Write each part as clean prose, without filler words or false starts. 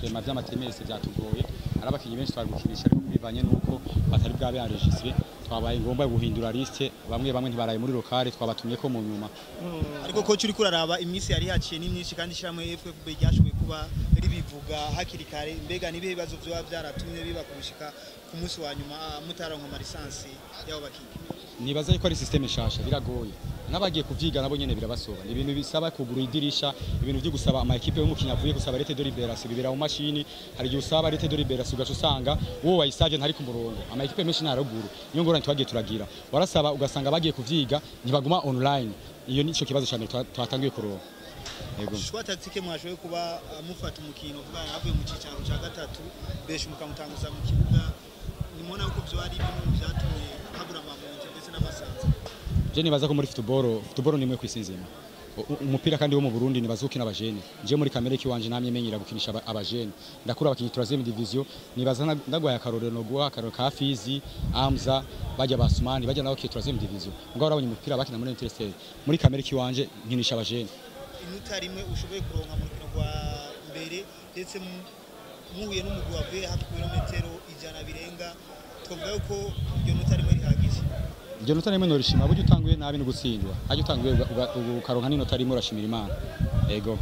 enregistrement vy'amatemese vyatugoye arabakinyi benshi twagukinisha ariko bivanye nuko batari bwabe enregistré twabaye ngomba guhindura liste bamwe ntibaraye muri locale twabatumye ko mu nyuma ariko coach uri kuraraba imisi yari haciye ni myinshi kandi shiramwe FFB ryashoboye kuba ribivuga hakiri kare mbega nibihe bibazo byo byaratumye biba kubishika ku munsi wa nyuma mutaronka ama lisansi yabo bakinyi nibaza yuko ari systeme nshasha biragoye n'abagiye kuvyiga nabo nyene birabasoba ni ibintu bisaba kugura idirisha ibintu byo gusaba ama equipe yo mu kinyavuye gusaba rete de libération bibera mu machine hari gihe usaba rete de libération ugaca usanga wowe wayisavye ntari ku murongo ama equipe menshi naraguru niyo ngorane twagiye turagira warasaba ugasanga bagiye kuvyiga ntibaguma online iyo nico kibazo cyane twatangiye kuronka yego shwa tactique mwashoye kuba mufata umukino vuga yavuye mu cicaro ca gatatu beshe mukamutanguza mu kibuga nimona uko byo ari ibintu vyatumye habura amamonte ndetse n'amasanza je nibaza ko muri football nimwe kwisinzima umupira kandi wo mu Burundi nibaza ukina abajene je muri kamere kiwanje namye menyira gukinisha abajene ndakura abakinyi 3e division nibaza ndagwaye akarorero no guha akarorero ka Fizi Amza bajya basumani bajya nabo ki 3e division ngo barabonye umupira bakina muri Interesteri muri kamere kiwanje nkinisha abajene inuta rimwe ushoboye kuronka mu rukino rwa mbere ndetse muhuye n'umugwi wavuye hafi kilometero 100 birenga twavuga ko iyo nuta rimwe rihagije Iyo nota rimwe norishima buryo utanguye nabi no gutsindwa haje utanguye ukaronka n'inota rimwe urashimira Imana yego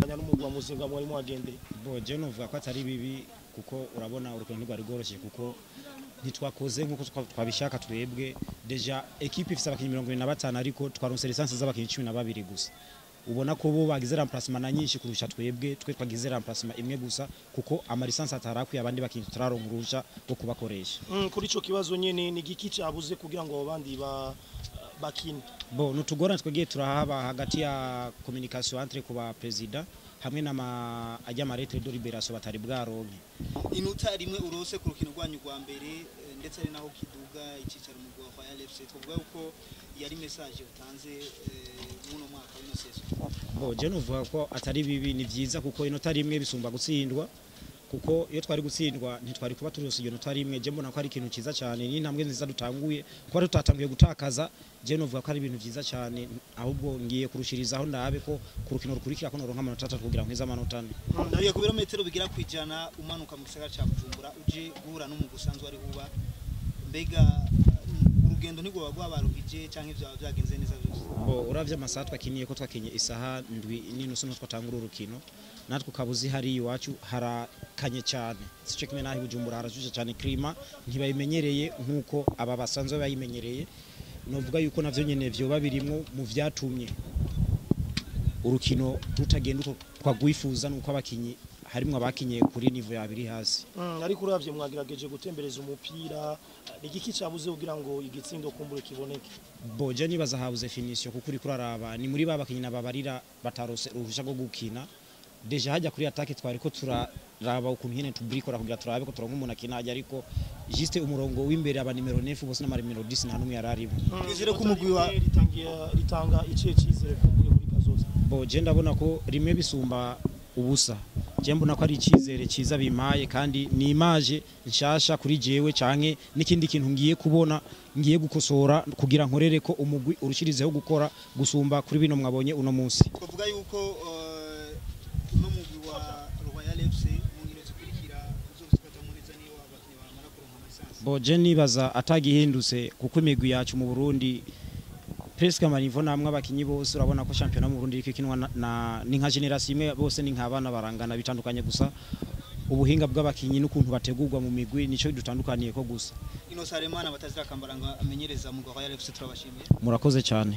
banya n'umugwa Muzinga muri mu agende bo je novuga ko atari bibi kuko urabona urukino rwari rworoshye kuko ntitwakoze nkuko twabishaka twebwe deja equipe ifite abakinyi 25 ariko twaronse lisansi z'abakinyi 12 gusa ubona ko bo bagize remplacement na nyinshi kurusha twebwe twagize remplacement imwe gusa kuko ama lisansi atarakwiye abandi bakinyi turaronkurusha bwo kubakoresha kuri ico kibazo nyene ni giki cyabuze kugira ngo abandi bakine bo nutugora twagiye turahaba hagati ya communication entre kuba president hamwe n'ama ajya marete de libération batari bwaronke inuta rimwe urose ku rukino rwanyu rwa mbere ndetse ari naho kiduga icicaro mu gwa kwa LFC tuvuga uko yari message utanze muno mwaka w'ino season bo je novuga ko atari bibi ni vyiza kuko inota rimwe bisumba gutsindwa kuko iyo twari gutsindwa ntitwari kuba turose iyo nota rimwe je mbona ko ari ikintu ciza cyane ni ntambwe nziza dutanguye ko ari tutatanguye gutakaza je novuga ko ari ibintu vyiza cyane ahubwo ngiye kurushirizaho ndabe ko ku rukino rukurikira ko noronka amanota 3 kugira nkwiza amanota 4 nariye ku birometero bigira kwijana umanuka mu gisagara ca Bujumbura uje guhura n'umugu usanzwe ari huba mbega urugendo ntigo bagwabaruhije canke ivyo byagenze neza byose bo uravye amasaha twakiniye ko twakinye isaha ndwi n'inusu no twatangura urukino natwe kabuzi hari iwacu harakanye cyane sico kimwe nahi Bujumbura harashushe cyane klima ntibayimenyereye nkuko aba basanzwe bayimenyereye novuga yuko navyo nyene vyo babirimwo mu vyatumye urukino rutagenda uko twagwifuza nuko abakinyi harimwe abakinye kuri niveau ya biri hasi ariko uravye mwagerageje gutembereza umupira igiki cyabuze kugira ngo igitsindo kumbure kiboneke boje nibaza habuze finition kuko uri kuraraba ni muri babakinyi nababarira batarose uruhusha rwo gukina deja hajya kuri attaque twari ko turaraba ukuntu nyene tubrikora kugira turabe ko turonka umuntu akina hajya ariko juste umurongo w'imbere aba numero 9 bose na numero 10 nta numwe yararimo izere ko umugwi wa ritanga ikihe cyizere kumbure muri kazoza boje ndabona ko rimwe bisumba ubusa je mbona ko ari ikizere ciza bimaye kandi ni image nshasha kuri jewe canke n'ikindi kintu ngiye kubona ngiye gukosora kugira nkorere ko umugwi urushirizeho gukora gusumba kuri bino mwabonye uno munsi kuvuga yuko no mugwi wa Royal FC mungire zikurikira uzobisikaza muri zani wa abakinyi baramara kuronka lisansi boje nibaza atagihindutse kuko imigwi yacu mu Burundi presque amanivo namwe abakinyi bose urabona ko championnat mu Burundi ikinwa ni nka generation imwe bose ni nk'abana barangana bitandukanye gusa ubuhinga bw'abakinyi n'ukuntu bategurwa mu migwi nico dutandukaniye ko gusa ino Saremana batazira kambaranga amenyereza mu Royal FC turabashimiye murakoze cyane